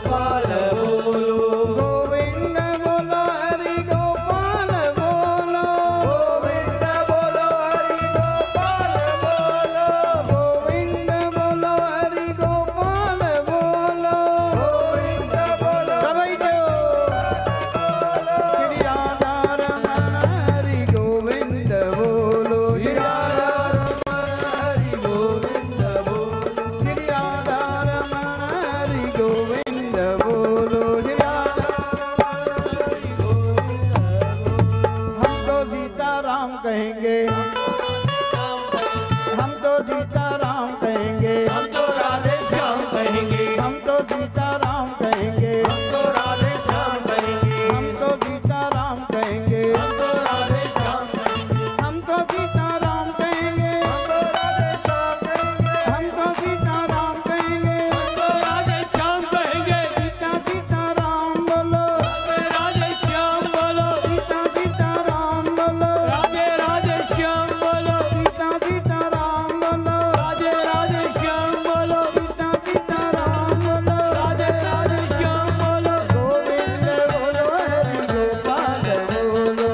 गोपाल बोलो, गोविंद बोलो हरि गोपाल बोलो, गोविंद बोलो हरि गोपाल बोलो, गोविंद बोलो हरि गोपाल बोलो, गोविंद बोलो सभी जो श्री राधा रमन हरि गोविंद बोलो, श्री राधा हरि गोविंद बोलो, श्री राधा रमन हरि गोविंद बोलो, श्री राधा हरि गोविंद हम तो सीताराम कहेंगे, हम तो सीताराम कहेंगे, हम तो राधे श्याम कहेंगे, हम तो सीताराम कहेंगे, हम तो राधे श्याम कहेंगे, हम तो सीताराम कहेंगे, हम तो राधे श्याम कहेंगे, हम तो सीताराम कहेंगे, हम तो राधे श्याम कहेंगे, हम तो सीताराम कहेंगे, हम तो राधे श्याम कहेंगे, सीता सीताराम बोलो, राधे श्याम बोलो, सीता सीताराम बोलो, राधे राधे श्याम बोलो, सीता सीताराम बोलो, राधे राधे श्याम बोलो, सीता सीताराम बोलो, राधे राधे श्याम बोलो, गोविंद बोलो हरि गोपाल बोलो,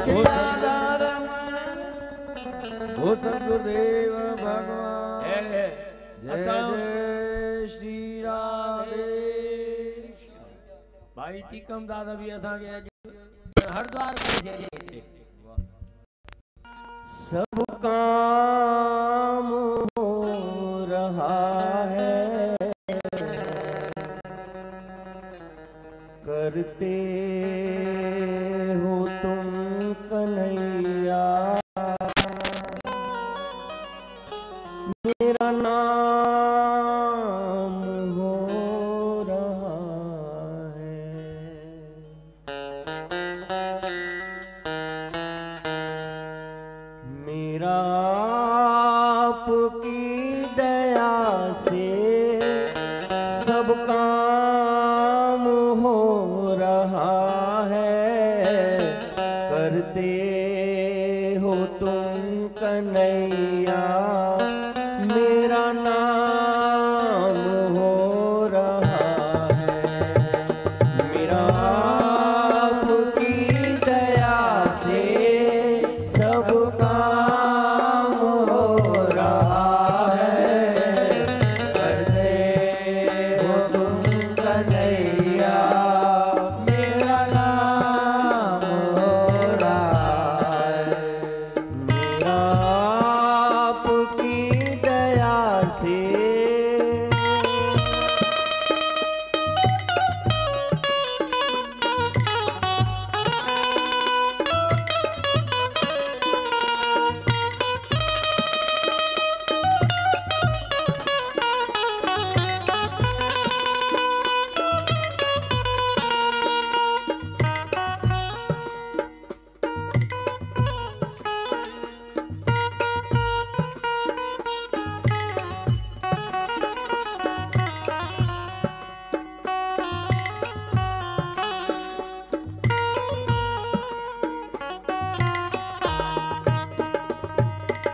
श्री राधा रमन ओ सद्गुरुदेव भगवान जय जय श्री राधे। भाई टीकम दादा भी असांखे हरिद्वार सब काम हो रहा है, करते हो तुम कन्हैया, मेरा नाम हो रहा है। मेरा आपकी दया से सब काम हो रहा है, करते हो तुम कन्हैया, मेरा नाम हो रहा है। मेरा आपकी दया से सब काम हो रहा है, करते हो तुम कन्हैया, मेरा नाम हो रहा है। मेरा आपकी दया से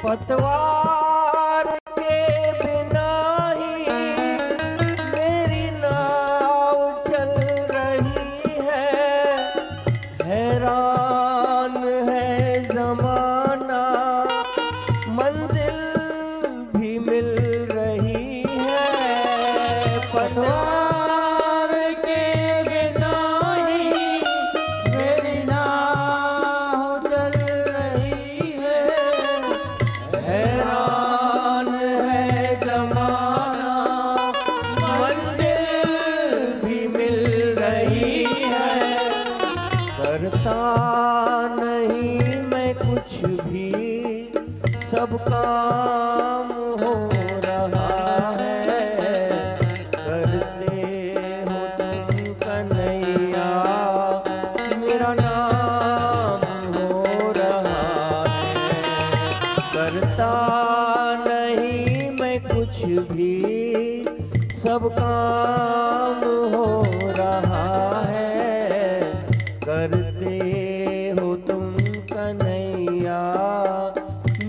पतवार के बिना ही मेरी नाव चल रही है, हैरान है जमाना, मंजिल भी मिल रही है। पतवार के बिना ही मेरी नाव चल रही है, हैरान है जमाना, मंजिल भी मिल रही है। करता नहीं मैं कुछ भी, सब काम हो रहा है, करते हो तुम कन्हैया, मेरा नाम हो रहा है। करता नहीं मैं कुछ भी, सब काम हो रहा है, करते हो तुम कन्हैया,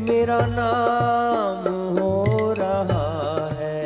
मेरा नाम हो रहा है।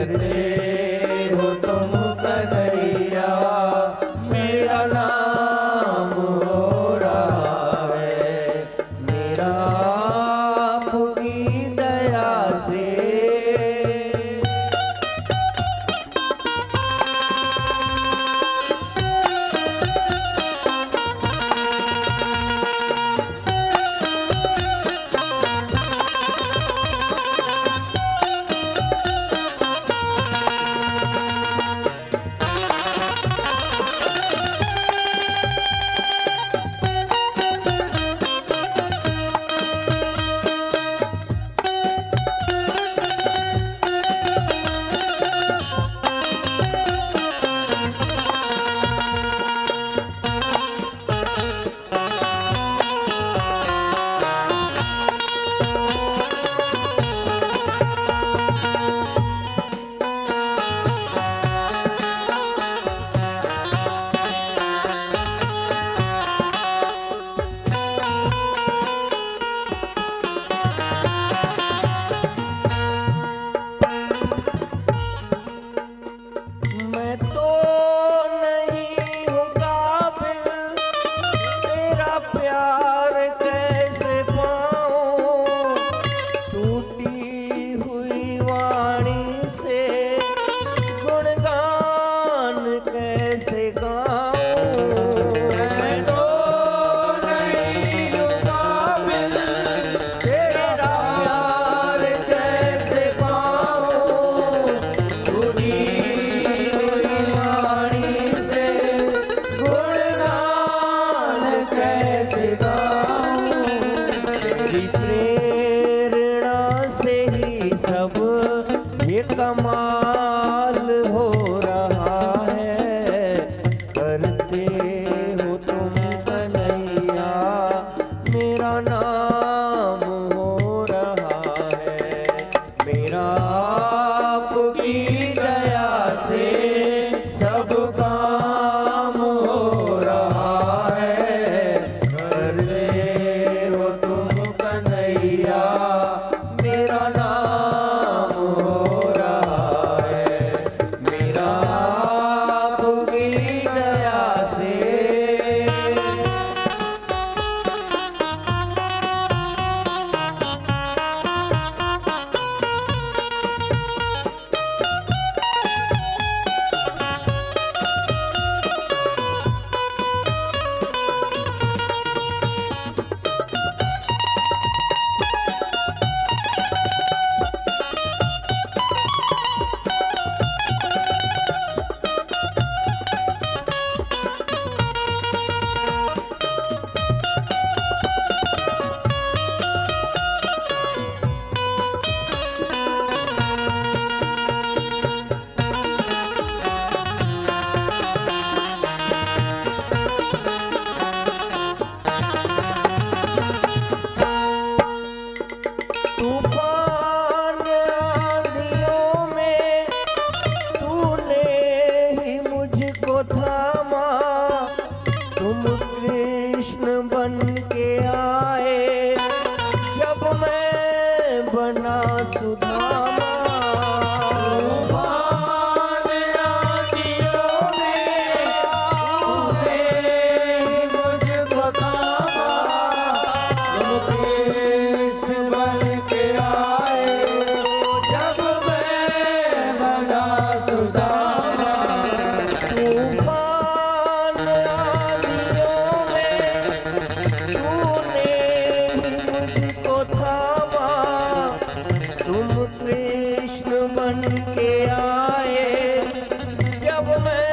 करते हो तुम कन्हैया, मेरा नाम हो रहा है, मेरा आपकी दया से। कमाल हो रहा है, करते हो तुम कन्हैया, मेरा नाम हो रहा है, मेरा आपकी दया से सब काम हो रहा है, करते हो तुम कन्हैया, मेरा नाम हो रहा है, मेरा आपकी दया से। तूफान आंधियों में तूने ही मुझको थामा, तुम कृष्ण बन के आए जब मैं बना सुदामा। तूफान आंधियों में तूने ही मुझको थामा, तुम कृष्ण बन के आए जब मैं बना सुदामा। तूफान आंधियों में तूने ही मुझको थामा, तुम कृष्ण बन के आए जब मैं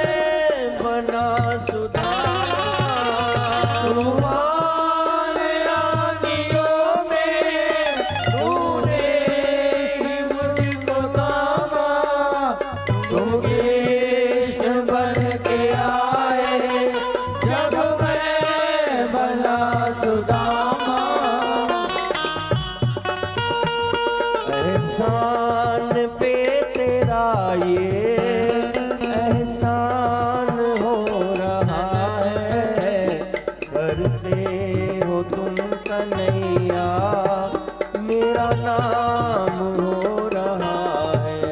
बना सुदामा। तूफान आंधियों में तूने ही मुझको थामा, तुम कृष्ण बन के आए जब मैं बना सुदामा। एहसान पे तेरा ये एहसान हो रहा है, करते हो तुम कन्हैया, मेरा नाम हो रहा है,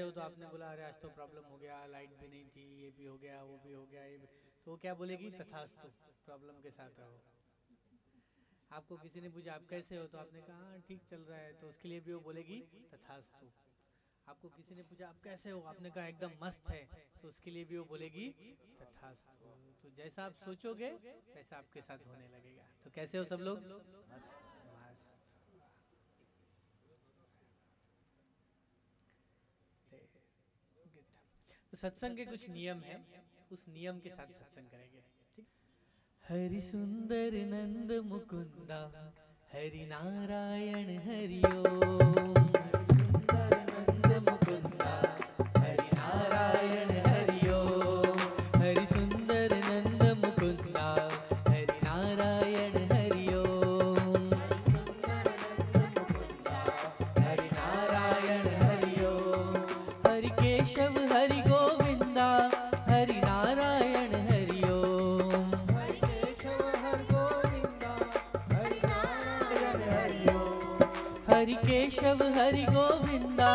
हो, तो आपने बोला अरे आज तो प्रॉब्लम हो गया, लाइट भी नहीं थी, ये भी हो गया, वो भी हो गया, ये भी। तो वो क्या बोलेगी, तथास्तु, प्रॉब्लम के साथ रहो। आपको किसी ने पूछा आप कैसे हो, तो आपने कहा हाँ ठीक चल रहा है, तो उसके लिए भी वो बोलेगी तथास्तु। आपको किसी ने पूछा आप कैसे हो, आपने कहा एकदम मस्त है, तो उसके लिए भी वो बोलेगी तथास्तु। तो जैसा आप सोचोगे वैसा आपके साथ होने लगेगा। तो कैसे हो सब लोग? मस्त मस्त। तो सत्संग के कुछ नियम है, उस नियम के साथ सत्संग करेंगे, ठीक। हरि सुंदर नंद मुकुंदा, हरि नारायण हरि ओम। हरि सुंदर नंद मुकुंदा, हरि नारायण हरि ओम। हरि सुंदर नंद मुकुंदा, हरि नारायण हरि ओम। हरि नारायण हरि ओम। हरि केशव हरि गोविंदा, हरि नारायण हरि ओम। हरि केशव हरि गोविंदा, हरि नारायण हरि ओम। हरि केशव हरि गोविंदा,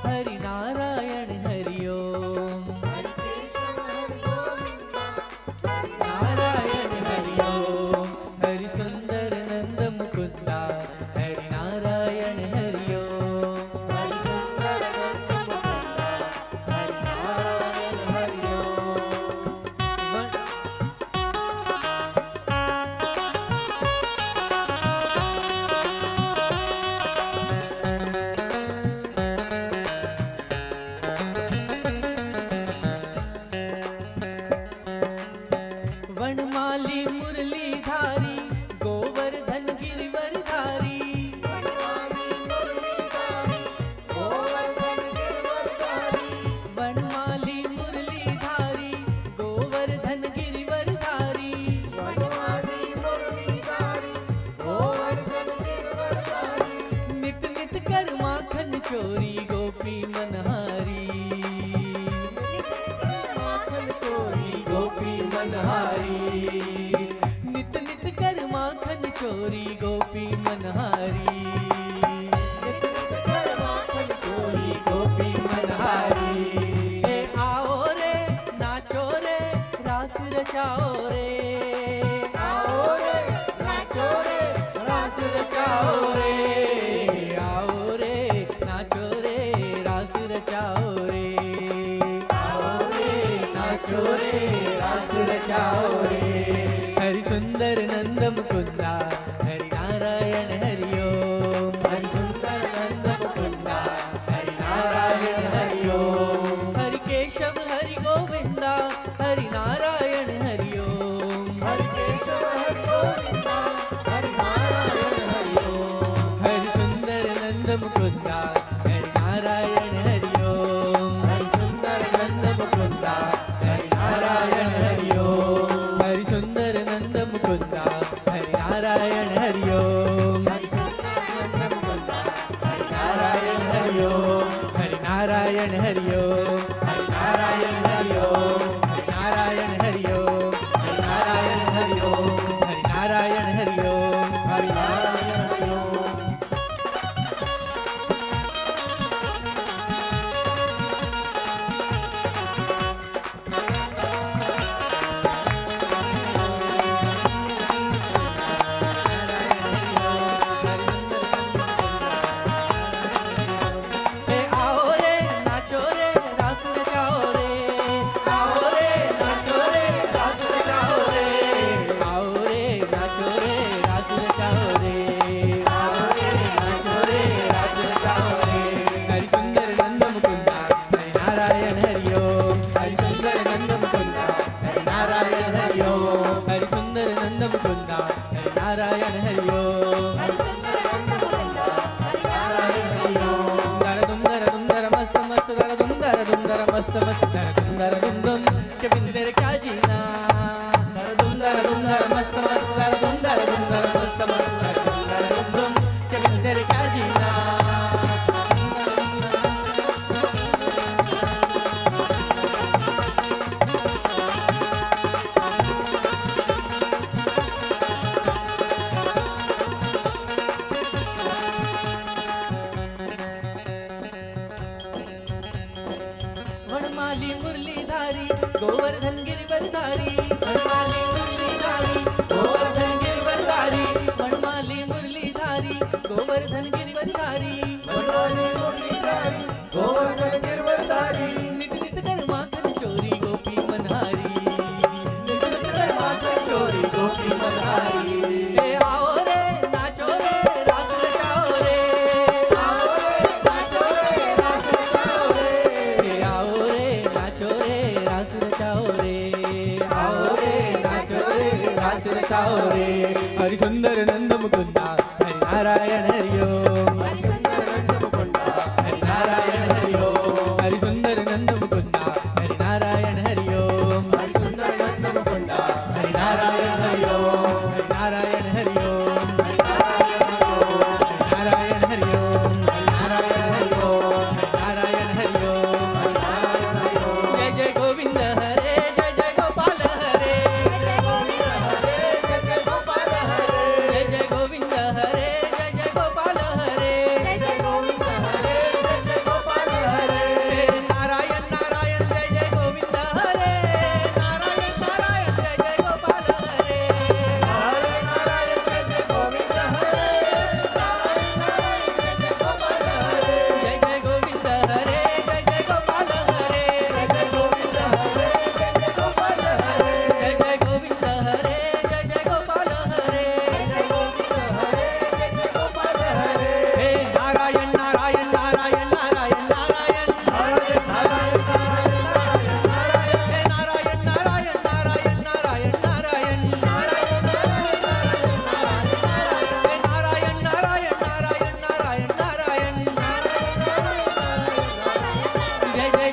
हरि नारायण हरि ओम। हरि केशव हरि गोविंदा, हरि नारायण हरि ओम। हरि सुंदर नंद मुकुंदा, हरि नारायण हरि ओम। हरि सुंदर नंद मुकुंदा, हरि नारायण हरि ओम। वनमाली मुरलीधारी, गोवर्धन गिरिवरधारी। वनमाली मुरलीधारी, गोवर्धन गिरिवरधारी। वनमाली मुरलीधारी, गोवर्धन गिरिवरधारी। वनमाली मुरलीधारी, गोवर्धन गिरिवरधारी। नित नित कर माखन चोरी, गोपी मनहारी। माखन चोरी, गोपी मनहारी। नित नित कर माखन चोरी, गोपी मनहारी। नित नित कर माखन चोरी, गोपी मनहारी। ए आओ रे नाचो रे, रास रचाओ रे। आओ रे नाचो रे, रास रचाओ रे। आओ रे नाचो रे, रास रचाओ रे। आओ रे नाचो रे, रास रचाओ रे। हरि सुंदर नंद मुकुंदा, हरि नारायण हरि ओम। हरि सुंदर नंद मुकुंदा, हरि नारायण हरि ओम। हरि केशव हरि गोविंदा, हरि नारायण हरि ओम। हरि केशव हरि गोविंदा, हरि नारायण हरि ओम। हरि सुंदर नंद मुकुंदा, हरि नारायण हरि ओम। हरि सुंदर नंद मुकुंदा, हरि नारायण हरि ओम। हरि सुंदर नंद मुकुंदा, हरि नारायण हरि ओम। हरि सुंदर नंद मुकुंदा, हरि नारायण हरि ओम। हरि नारायण हरि ओम। हरि नारायण हरि ओम। हरि नारायण हरि ओम। हरि नारायण हरि ओम। हरि नारायण हरि ओम। हरि नारायण हरि ओम। ए आओ रे नाचो रे, रास रचाओ रे। आओ रे नाचो रे, रास रचाओ रे। आओ रे नाचो रे, रास रचाओ रे। आओ रे नाचो रे, रास रचाओ रे। हरि सुंदर नंद मुकुंदा, हरि नारायण हरि ओम। हरि सुंदर नंद मुकुंदा, हरि नारायण हरि ओम। हरि सुंदर नंद मुकुंदा, हरि नारायण हरि ओम। हरि सुंदर नंद मुकुंदा, हरि नारायण हरि ओम। दर दुम दर मस्त मस्त, दर दुम दर मस्त मस्त, दर दुम के बिंदर क्या जीना। दर दुम दर मस्त मस्त, दर दुम दर मस्त मस्त, दर दुम के बिंदर क्या जीना। वनमाली मुरलीधारी गोवर्धन गिरवरधारी वनमाली मुरलीधारी गोवर्धन गिरवरधारी वनमाली मुरलीधारी गोवर्धन गिरवरधारी वनमाली मुरलीधारी गोवर्धन गिरवरधारी नित नित कर माखन चोरी गोपी मनहारी नित नित कर माखन चोरी गोपी मनहारी ए आओ रे नाचो रे रास रचाओ रे आओ रे नाचो रे रास रचाओ रे ए आओ रे नाचो रे रास रचाओ रे आओ रे नाचो रे रास रचाओ रे हरि सुंदर नंद मुकुंदा हरि नारायण हरि ओम हरि सुंदर नंद मुकुंदा हरि नारायण हरि ओम हरि सुंदर नंद मुकुंदा हरि नारायण हरि ओम हरि सुंदर नंद मुकुंदा हरि नारायण हरि ओम हरि नारायण हरि ओम हरि नारायण हरि ओम नारायण हरि ओम नारायण हरि नारायण हरि ओम ओम नारायण हरि ओम जय जय गोविंद हरे जय जय गोपाल हरे जय गोविंद हरे जय जय गोपाल हरे जय जय गोविंद हरे जय जय गोपाल हरे जय जय गोविंद हरे जय जय गोपाल हरे नारायण नारायण जय जय गोविंद हरे नारायण नारायण जय जय गोपाल हरे हरे नारायण जय जय गोविंद हरे नारायण नारायण जय जय गोपाल हरे जय जय गोविंद हरे जय जय गोपाल हरे जय जय गोविंद हरे जय जय गोपाल हरे जय जय गोविंद हरे जय जय गोपाल हरे जय जय गोविंद हरे जय जय गोपाल हरे हे नारायण नारायण नारायण नारायण नारायण नारायण नारायण नारायण नारायण हे नारायण नारायण नारायण नारायण नारायण नारायण हे नारायण नारायण नारायण नारायण नारायण जय जय